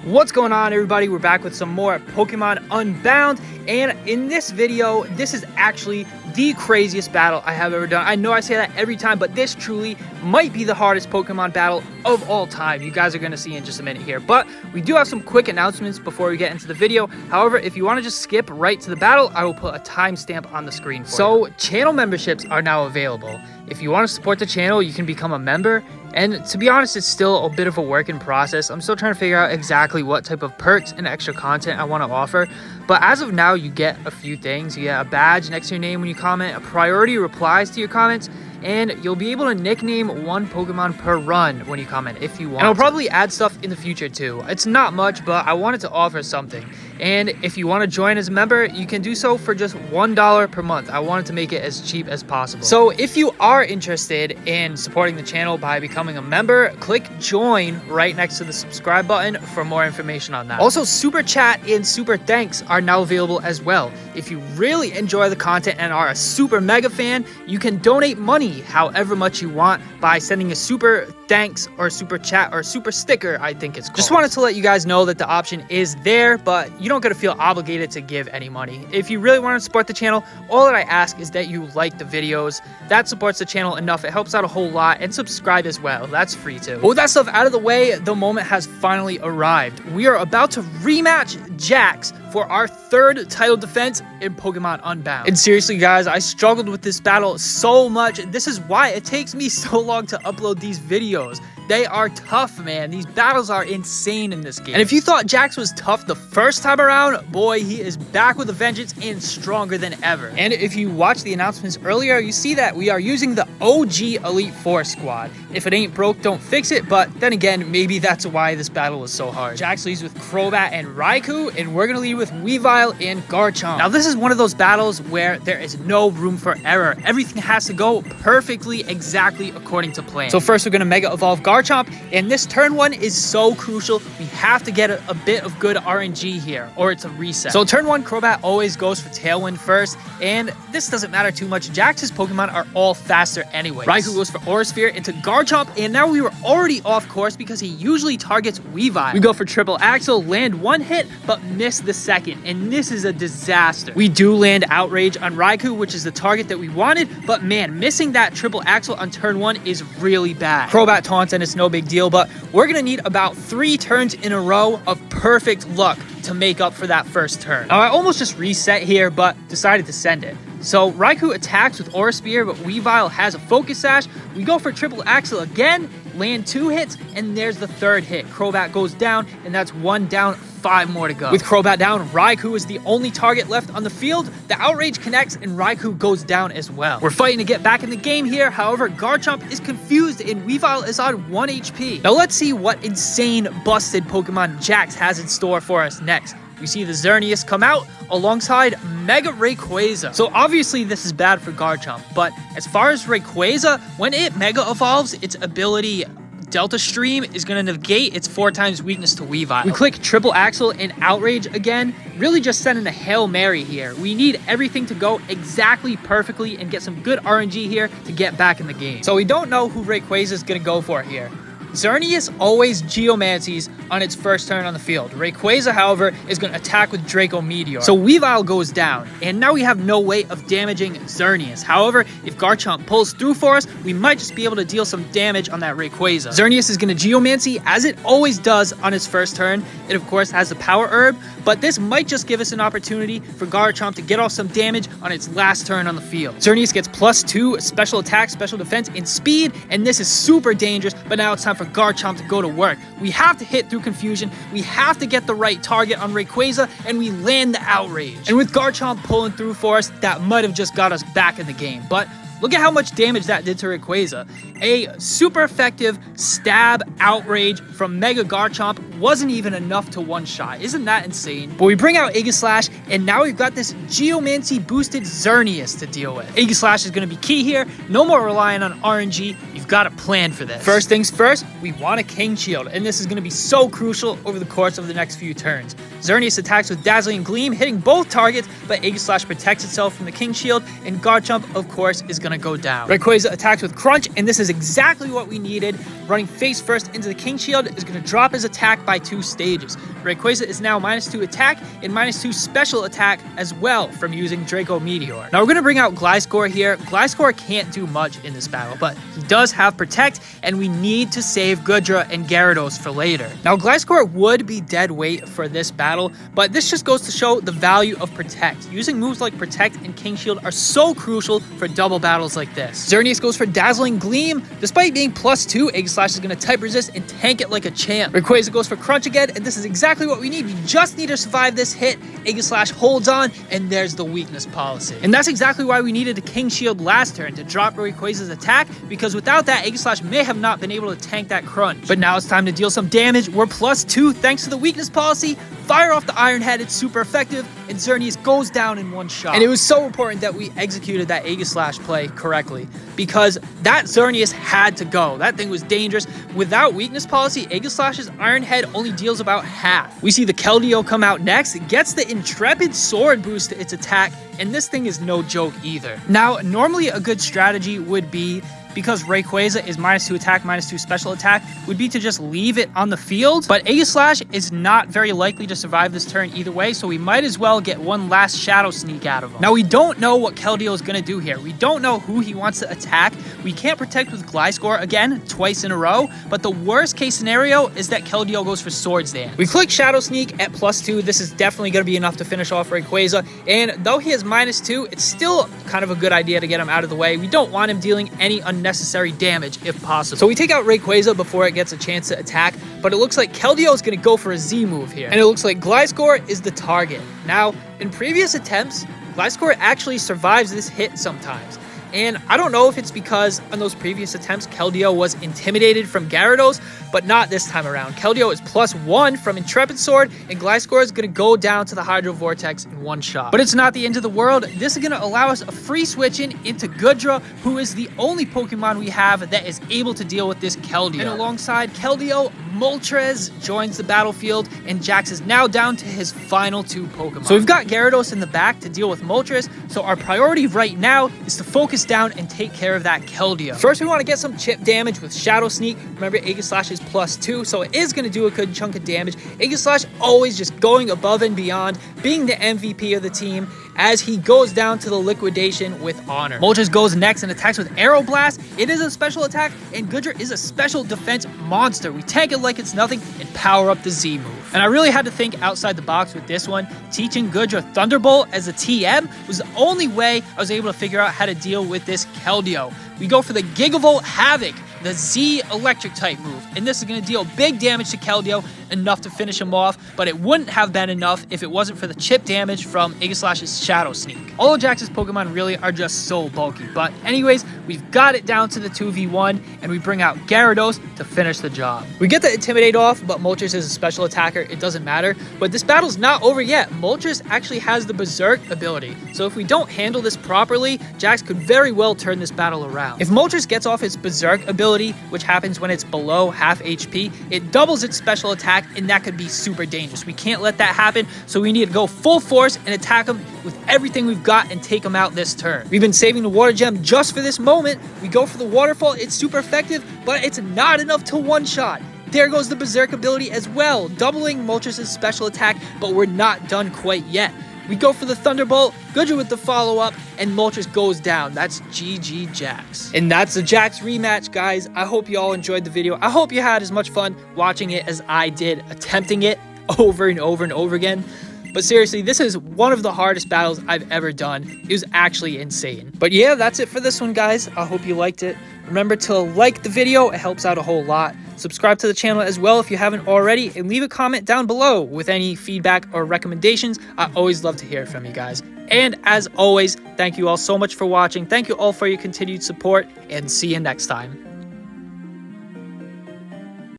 What's going on, everybody? We're back with some more Pokemon Unbound, and in this video, this is actually the craziest battle I have ever done. I know I say that every time, but this truly might be the hardest Pokemon battle of all time. You guys are going to see in just a minute here, but we do have some quick announcements before we get into the video. However, if you want to just skip right to the battle, I will put a timestamp on the screen for you. So, channel memberships are now available. If you want to support the channel, you can become a member. And to be honest, it's still a bit of a work in process. I'm still trying to figure out exactly what type of perks and extra content I want to offer. But as of now, you get a few things. You get a badge next to your name when you comment, a priority replies to your comments, and you'll be able to nickname one Pokemon per run when you comment if you want. And I'll probably add stuff in the future too. It's not much, but I wanted to offer something. And if you want to join as a member, you can do so for just $1 per month. I wanted to make it as cheap as possible. So if you are interested in supporting the channel by becoming a member, click join right next to the subscribe button for more information on that. Also, super chat and super thanks are now available as well. If you really enjoy the content and are a super mega fan, you can donate money however much you want by sending a super thanks or super chat or super sticker, I think it's called. Just wanted to let you guys know that the option is there, but you don't gotta feel obligated to give any money. If you really want to support the channel, all that I ask is that you like the videos. That supports the channel enough. It helps out a whole lot, and subscribe as well. That's free too. But with that stuff out of the way, the moment has finally arrived. We are about to rematch Jax for our third title defense in Pokemon Unbound. And seriously, guys, I struggled with this battle so much. This is why it takes me so long to upload these videos. They are tough, man. These battles are insane in this game. And if you thought Jax was tough the first time around, boy, he is back with a vengeance and stronger than ever. And if you watched the announcements earlier, you see that we are using the OG Elite Four squad. If it ain't broke, don't fix it. But then again, maybe that's why this battle is so hard. Jax leads with Crobat and Raikou, and we're gonna lead with Weavile and Garchomp. Now, this is one of those battles where there is no room for error. Everything has to go perfectly, exactly according to plan. So first, we're gonna Mega Evolve Garchomp, and this turn one is so crucial. We have to get a bit of good RNG here, or it's a reset. So turn one, Crobat always goes for Tailwind first, and this doesn't matter too much. Jax's Pokemon are all faster anyway. Raikou goes for Aura Sphere into Garchomp, and now we were already off course because he usually targets Weavile. We go for Triple Axle, land one hit, but miss the second, and this is a disaster. We do land Outrage on Raikou, which is the target that we wanted, but man, missing that Triple Axle on turn one is really bad. Crobat taunts, and it's no big deal, but we're gonna need about 3 turns in a row of perfect luck to make up for that first turn. Now, I almost just reset here, but decided to send it. So Raikou attacks with Aura Spear, but Weavile has a Focus Sash. We go for Triple Axle again, land 2 hits, and there's the third hit. Crobat goes down, and that's 1 down, 5 more to go. With Crobat down, Raikou is the only target left on the field. The Outrage connects, and Raikou goes down as well. We're fighting to get back in the game here. However, Garchomp is confused, and Weavile is on 1 HP. Now let's see what insane busted Pokemon Jax has in store for us next. We see the Xerneas come out alongside Mega Rayquaza. So obviously this is bad for Garchomp, but as far as Rayquaza, when it Mega Evolves, its ability Delta Stream is going to negate its 4 times weakness to Weavile. We click Triple Axle and Outrage again, really just sending a Hail Mary here. We need everything to go exactly perfectly and get some good RNG here to get back in the game. So we don't know who Rayquaza is going to go for here. Xerneas always Geomancies on its first turn on the field. Rayquaza, however, is going to attack with Draco Meteor. So Weavile goes down, and now we have no way of damaging Xerneas. However, if Garchomp pulls through for us, we might just be able to deal some damage on that Rayquaza. Xerneas is going to Geomancy, as it always does on its first turn. It, of course, has the Power Herb, but this might just give us an opportunity for Garchomp to get off some damage on its last turn on the field. Xerneas gets +2 special attack, special defense, and speed, and this is super dangerous, but now it's time for Garchomp to go to work. We have to hit through confusion, we have to get the right target on Rayquaza, and we land the Outrage. And with Garchomp pulling through for us, that might have just got us back in the game, but look at how much damage that did to Rayquaza. A super effective stab Outrage from Mega Garchomp wasn't even enough to one-shot. Isn't that insane? But we bring out Aegislash, and now we've got this Geomancy boosted Xerneas to deal with. Aegislash is going to be key here. No more relying on RNG. You've got a plan for this. First things first, we want a King Shield, and this is going to be so crucial over the course of the next few turns. Xerneas attacks with Dazzling Gleam, hitting both targets, but Aegislash protects itself from the King Shield, and Garchomp, of course, is going to go down. Rayquaza attacks with Crunch, and this is exactly what we needed. Running face first into the King Shield is going to drop his attack by 2 stages. Rayquaza is now -2 attack and -2 special attack as well from using Draco Meteor. Now we're going to bring out Gliscor here. Gliscor can't do much in this battle, but he does have Protect, and we need to save Goodra and Gyarados for later. Now Gliscor would be dead weight for this battle, but this just goes to show the value of Protect. Using moves like Protect and King Shield are so crucial for double battles like this. Xerneas goes for Dazzling Gleam. Despite being +2, Aegislash is going to type resist and tank it like a champ. Rayquaza goes for Crunch again, and this is exactly what we need. We just need to survive this hit. Aegislash holds on, and there's the weakness policy. And that's exactly why we needed a King Shield last turn, to drop Rayquaza's attack, because without that, Aegislash may have not been able to tank that Crunch. But now it's time to deal some damage. We're +2 thanks to the weakness policy. Fire off the Iron Head, it's super effective, and Xerneas goes down in one shot. And it was so important that we executed that Aegislash play correctly, because that Xerneas had to go. That thing was dangerous. Without weakness policy, Aegislash's Iron Head only deals about half. We see the Keldeo come out next. It gets the Intrepid Sword boost to its attack, and this thing is no joke either. Now, normally a good strategy would be, because Rayquaza is -2 attack, -2 special attack, would be to just leave it on the field. But Aegislash is not very likely to survive this turn either way, so we might as well get one last Shadow Sneak out of him. Now, we don't know what Keldeo is going to do here. We don't know who he wants to attack. We can't Protect with Gliscor again, twice in a row, but the worst case scenario is that Keldeo goes for Swords Dance. We click Shadow Sneak at +2. This is definitely going to be enough to finish off Rayquaza, and though he has -2, it's still kind of a good idea to get him out of the way. We don't want him dealing any unnecessary damage if possible. So we take out Rayquaza before it gets a chance to attack, but it looks like Keldeo is going to go for a Z move here. And it looks like Gliscor is the target. Now, in previous attempts, Gliscor actually survives this hit sometimes. And I don't know if it's because on those previous attempts, Keldeo was intimidated from Gyarados, but not this time around. Keldeo is +1 from Intrepid Sword, and Gliscor is going to go down to the Hydro Vortex in one shot. But it's not the end of the world. This is going to allow us a free switch in into Goodra, who is the only Pokemon we have that is able to deal with this Keldeo. And alongside Keldeo, Moltres joins the battlefield, and Jax is now down to his final 2 Pokemon. So we've got Gyarados in the back to deal with Moltres, so our priority right now is to focus down and take care of that Keldeo. First, we want to get some chip damage with Shadow Sneak. Remember, Aegislash is +2, so it is going to do a good chunk of damage. Aegislash always just going above and beyond, being the MVP of the team, as he goes down to the liquidation with honor. Moltres goes next and attacks with Aeroblast. It is a special attack, and Goodra is a special defense monster. We tank it like it's nothing and power up the Z move. And I really had to think outside the box with this one. Teaching Goodra Thunderbolt as a TM was the only way I was able to figure out how to deal with this Keldeo. We go for the Gigavolt Havoc, the Z electric type move, and this is going to deal big damage to Keldeo, enough to finish him off, but it wouldn't have been enough if it wasn't for the chip damage from Aegislash's Shadow Sneak. All of Jax's Pokemon really are just so bulky, but anyways, we've got it down to the 2v1, and we bring out Gyarados to finish the job. We get the Intimidate off, but Moltres is a special attacker, it doesn't matter, but this battle's not over yet. Moltres actually has the Berserk ability, so if we don't handle this properly, Jax could very well turn this battle around. If Moltres gets off its Berserk ability, which happens when it's below half HP, it doubles its special attack, and that could be super dangerous. We can't let that happen, so we need to go full force and attack him with everything we've got and take him out this turn. We've been saving the Water Gem just for this moment. We go for the Waterfall. It's super effective, but it's not enough to one-shot. There goes the Berserk ability as well, doubling Moltres' special attack, but we're not done quite yet. We go for the Thunderbolt, Goodra with the follow-up, and Moltres goes down. That's GG Jax. And that's the Jax rematch, guys. I hope you all enjoyed the video. I hope you had as much fun watching it as I did attempting it over and over and over again. But seriously, this is one of the hardest battles I've ever done. It was actually insane. But yeah, that's it for this one, guys. I hope you liked it. Remember to like the video. It helps out a whole lot. Subscribe to the channel as well if you haven't already, and leave a comment down below with any feedback or recommendations. I always love to hear from you guys. And as always, thank you all so much for watching. Thank you all for your continued support, and see you next time.